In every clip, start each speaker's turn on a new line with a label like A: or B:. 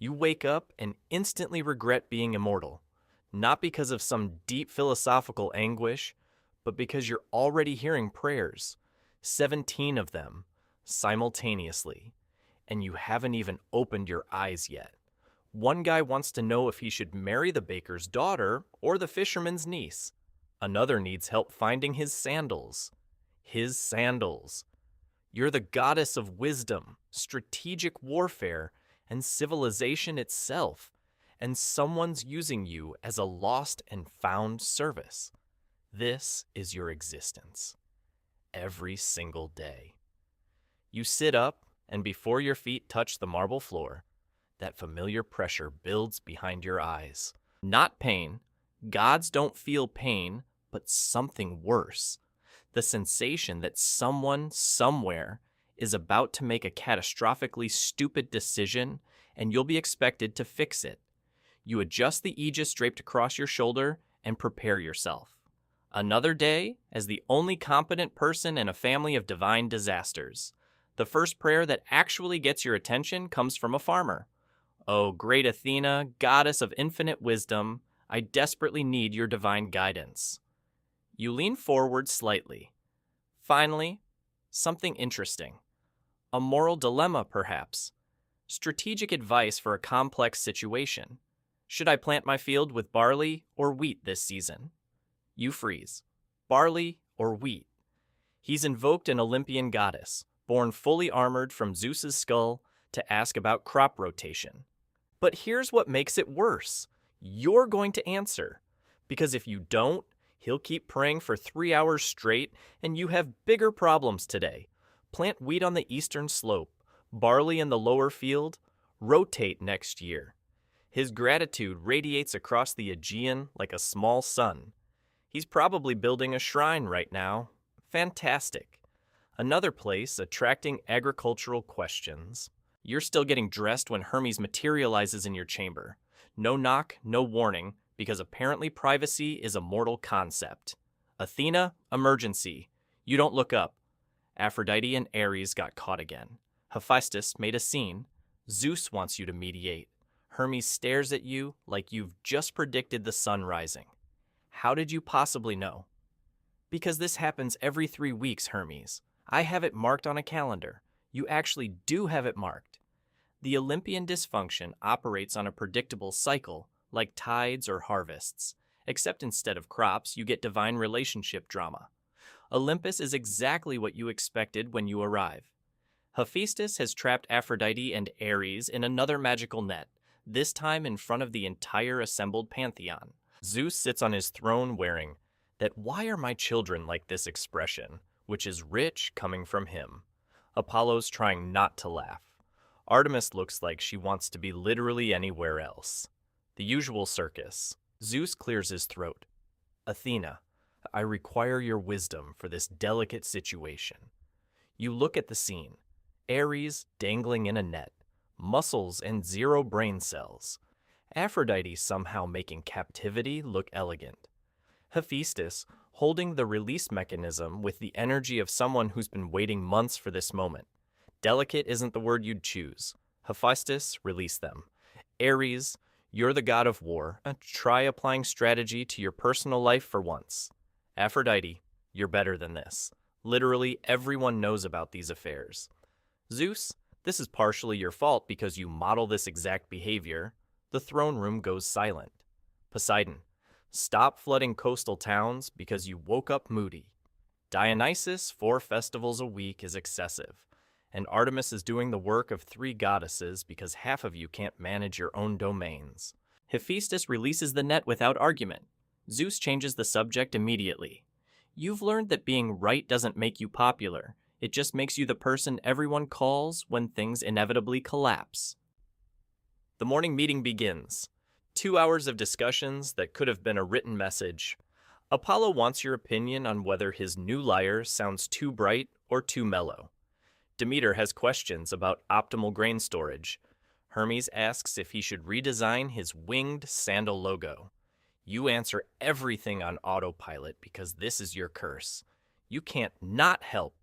A: You wake up and instantly regret being immortal, not because of some deep philosophical anguish, but because you're already hearing prayers, 17 of them, simultaneously, and you haven't even opened your eyes yet. One guy wants to know if he should marry the baker's daughter or the fisherman's niece. Another needs help finding his sandals. His sandals. You're the goddess of wisdom, strategic warfare, and civilization itself, and someone's using you as a lost and found service. This is your existence. Every single day. You sit up, and before your feet touch the marble floor, that familiar pressure builds behind your eyes. Not pain. Gods don't feel pain, but something worse. The sensation that someone, somewhere, is about to make a catastrophically stupid decision, and you'll be expected to fix it. You adjust the aegis draped across your shoulder and prepare yourself. Another day as the only competent person in a family of divine disasters. The first prayer that actually gets your attention comes from a farmer. Oh, great Athena, goddess of infinite wisdom, I desperately need your divine guidance. You lean forward slightly. Finally, something interesting. A moral dilemma, perhaps. Strategic advice for a complex situation. Should I plant my field with barley or wheat this season? You freeze. Barley or wheat? He's invoked an Olympian goddess, born fully armored from Zeus's skull, to ask about crop rotation. But here's what makes it worse. You're going to answer. Because if you don't, he'll keep praying for 3 hours straight, and you have bigger problems today. Plant wheat on the eastern slope, barley in the lower field, rotate next year. His gratitude radiates across the Aegean like a small sun. He's probably building a shrine right now. Fantastic. Another place attracting agricultural questions. You're still getting dressed when Hermes materializes in your chamber. No knock, no warning, because apparently privacy is a mortal concept. Athena, emergency. You don't look up. Aphrodite and Ares got caught again. Hephaestus made a scene. Zeus wants you to mediate. Hermes stares at you like you've just predicted the sun rising. How did you possibly know? Because this happens every 3 weeks, Hermes. I have it marked on a calendar. You actually do have it marked. The Olympian dysfunction operates on a predictable cycle, like tides or harvests, except instead of crops, you get divine relationship drama. Olympus is exactly what you expected when you arrive. Hephaestus has trapped Aphrodite and Ares in another magical net, this time in front of the entire assembled pantheon. Zeus sits on his throne wearing that "why are my children like this" expression, which is rich coming from him. Apollo's trying not to laugh. Artemis looks like she wants to be literally anywhere else. The usual circus. Zeus clears his throat. Athena, I require your wisdom for this delicate situation. You look at the scene. Ares dangling in a net, muscles and 0 brain cells. Aphrodite somehow making captivity look elegant. Hephaestus holding the release mechanism with the energy of someone who's been waiting months for this moment. Delicate isn't the word you'd choose. Hephaestus, release them. Ares, you're the god of war. Try applying strategy to your personal life for once. Aphrodite, you're better than this. Literally everyone knows about these affairs. Zeus, this is partially your fault because you model this exact behavior. The throne room goes silent. Poseidon, stop flooding coastal towns because you woke up moody. Dionysus, 4 festivals a week is excessive. And Artemis is doing the work of 3 goddesses because half of you can't manage your own domains. Hephaestus releases the net without argument. Zeus changes the subject immediately. You've learned that being right doesn't make you popular. It just makes you the person everyone calls when things inevitably collapse. The morning meeting begins. 2 hours of discussions that could have been a written message. Apollo wants your opinion on whether his new lyre sounds too bright or too mellow. Demeter has questions about optimal grain storage. Hermes asks if he should redesign his winged sandal logo. You answer everything on autopilot because this is your curse. You can't not help,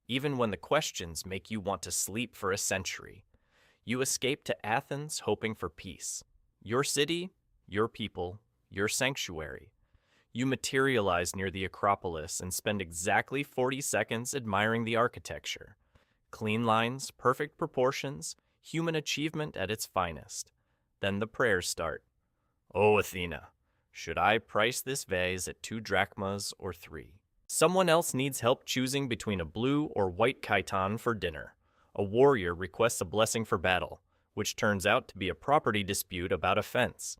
A: even when the questions make you want to sleep for a century. You escape to Athens hoping for peace. Your city, your people, your sanctuary. You materialize near the Acropolis and spend exactly 40 seconds admiring the architecture. Clean lines, perfect proportions, human achievement at its finest. Then the prayers start. "O Athena, should I price this vase at 2 drachmas or 3? Someone else needs help choosing between a blue or white chiton for dinner. A warrior requests a blessing for battle, which turns out to be a property dispute about a fence.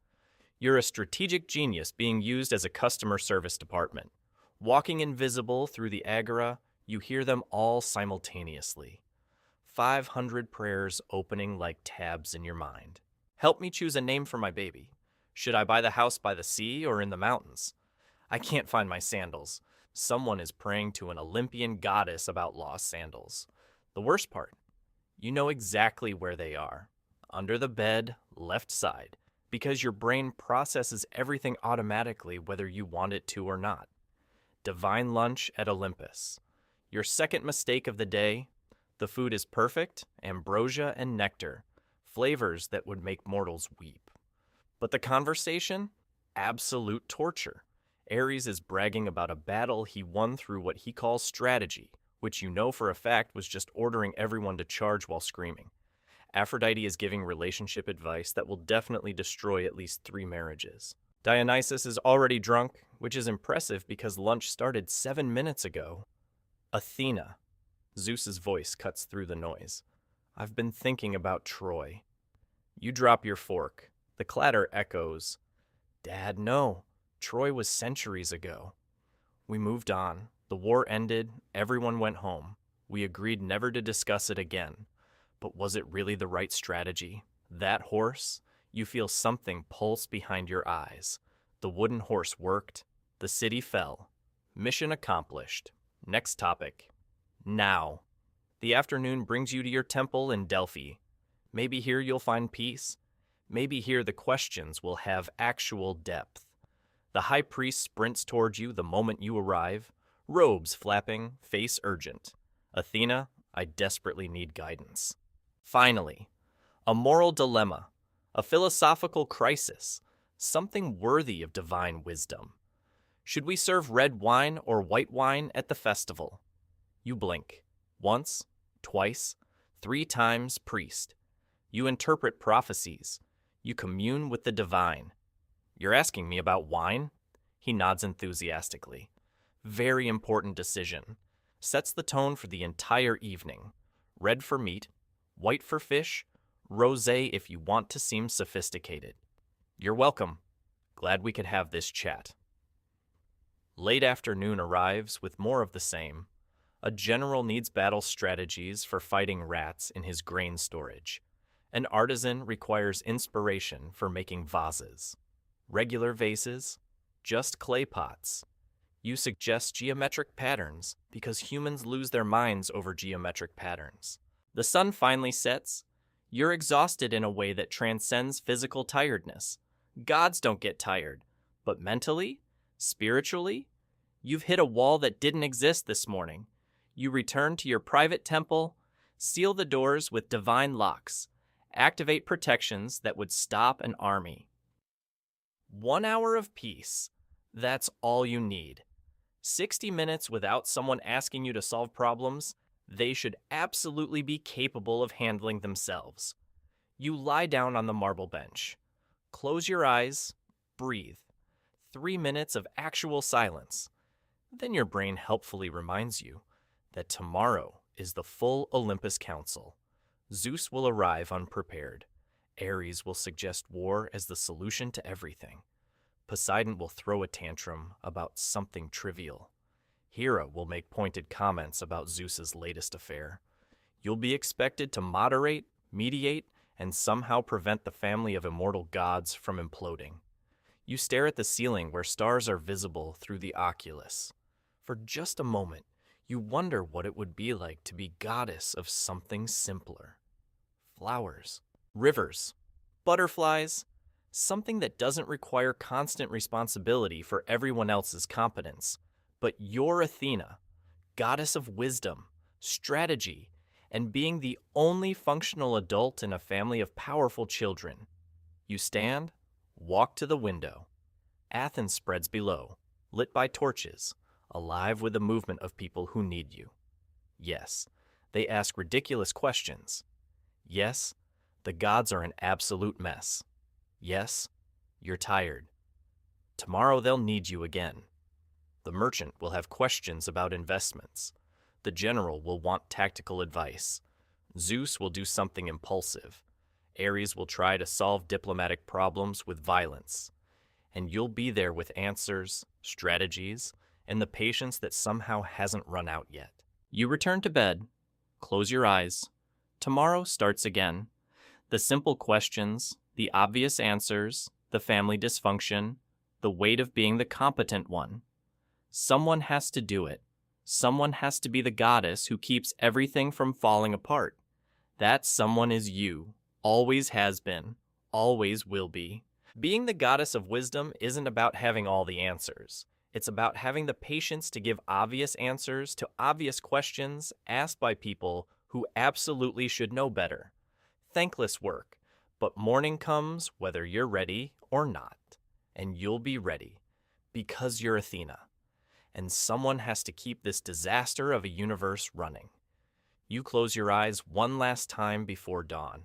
A: You're a strategic genius being used as a customer service department. Walking invisible through the agora, you hear them all simultaneously. 500 prayers opening like tabs in your mind. Help me choose a name for my baby. Should I buy the house by the sea or in the mountains? I can't find my sandals. Someone is praying to an Olympian goddess about lost sandals. The worst part, you know exactly where they are. Under the bed, left side, because your brain processes everything automatically whether you want it to or not. Divine lunch at Olympus. Your second mistake of the day, the food is perfect, ambrosia and nectar, flavors that would make mortals weep. But the conversation? Absolute torture. Ares is bragging about a battle he won through what he calls strategy, which you know for a fact was just ordering everyone to charge while screaming. Aphrodite is giving relationship advice that will definitely destroy at least 3 marriages. Dionysus is already drunk, which is impressive because lunch started 7 minutes ago. Athena. Zeus's voice cuts through the noise. I've been thinking about Troy. You drop your fork. The clatter echoes. Dad, no. Troy was centuries ago. We moved on. The war ended. Everyone went home. We agreed never to discuss it again. But was it really the right strategy? That horse? You feel something pulse behind your eyes. The wooden horse worked. The city fell. Mission accomplished. Next topic. Now. The afternoon brings you to your temple in Delphi. Maybe here you'll find peace. Maybe here the questions will have actual depth. The high priest sprints toward you the moment you arrive, robes flapping, face urgent. Athena, I desperately need guidance. Finally, a moral dilemma, a philosophical crisis, something worthy of divine wisdom. Should we serve red wine or white wine at the festival? You blink. Once, twice, 3 times, priest. You interpret prophecies. You commune with the divine. You're asking me about wine? He nods enthusiastically. Very important decision. Sets the tone for the entire evening. Red for meat, white for fish, rosé if you want to seem sophisticated. You're welcome. Glad we could have this chat. Late afternoon arrives with more of the same. A general needs battle strategies for fighting rats in his grain storage. An artisan requires inspiration for making vases. Regular vases, just clay pots. You suggest geometric patterns because humans lose their minds over geometric patterns. The sun finally sets. You're exhausted in a way that transcends physical tiredness. Gods don't get tired, but mentally, spiritually, you've hit a wall that didn't exist this morning. You return to your private temple, seal the doors with divine locks, activate protections that would stop an army. 1 hour of peace. That's all you need. 60 minutes without someone asking you to solve problems, they should absolutely be capable of handling themselves. You lie down on the marble bench. Close your eyes, breathe. 3 minutes of actual silence. Then your brain helpfully reminds you that tomorrow is the full Olympus Council. Zeus will arrive unprepared. Ares will suggest war as the solution to everything. Poseidon will throw a tantrum about something trivial. Hera will make pointed comments about Zeus's latest affair. You'll be expected to moderate, mediate, and somehow prevent the family of immortal gods from imploding. You stare at the ceiling where stars are visible through the oculus. For just a moment, you wonder what it would be like to be goddess of something simpler. Flowers, rivers, butterflies, something that doesn't require constant responsibility for everyone else's competence. But you're Athena, goddess of wisdom, strategy, and being the only functional adult in a family of powerful children. You stand, walk to the window. Athens spreads below, lit by torches, alive with the movement of people who need you. Yes, they ask ridiculous questions. Yes, the gods are an absolute mess. Yes, you're tired. Tomorrow they'll need you again. The merchant will have questions about investments. The general will want tactical advice. Zeus will do something impulsive. Ares will try to solve diplomatic problems with violence. And you'll be there with answers, strategies, and the patience that somehow hasn't run out yet. You return to bed, close your eyes. Tomorrow starts again. The simple questions, the obvious answers, the family dysfunction, the weight of being the competent one. Someone has to do it. Someone has to be the goddess who keeps everything from falling apart. That someone is you, always has been, always will be. Being the goddess of wisdom isn't about having all the answers. It's about having the patience to give obvious answers to obvious questions asked by people who absolutely should know better. Thankless work, but morning comes whether you're ready or not. And you'll be ready, because you're Athena. And someone has to keep this disaster of a universe running. You close your eyes one last time before dawn.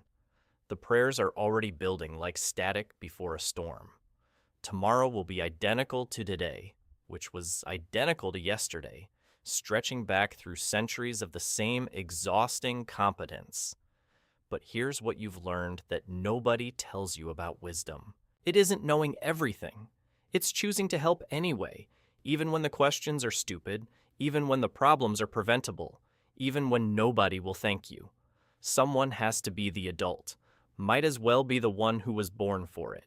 A: The prayers are already building like static before a storm. Tomorrow will be identical to today, which was identical to yesterday, stretching back through centuries of the same exhausting competence. But here's what you've learned that nobody tells you about wisdom. It isn't knowing everything. It's choosing to help anyway, even when the questions are stupid, even when the problems are preventable, even when nobody will thank you. Someone has to be the adult. Might as well be the one who was born for it.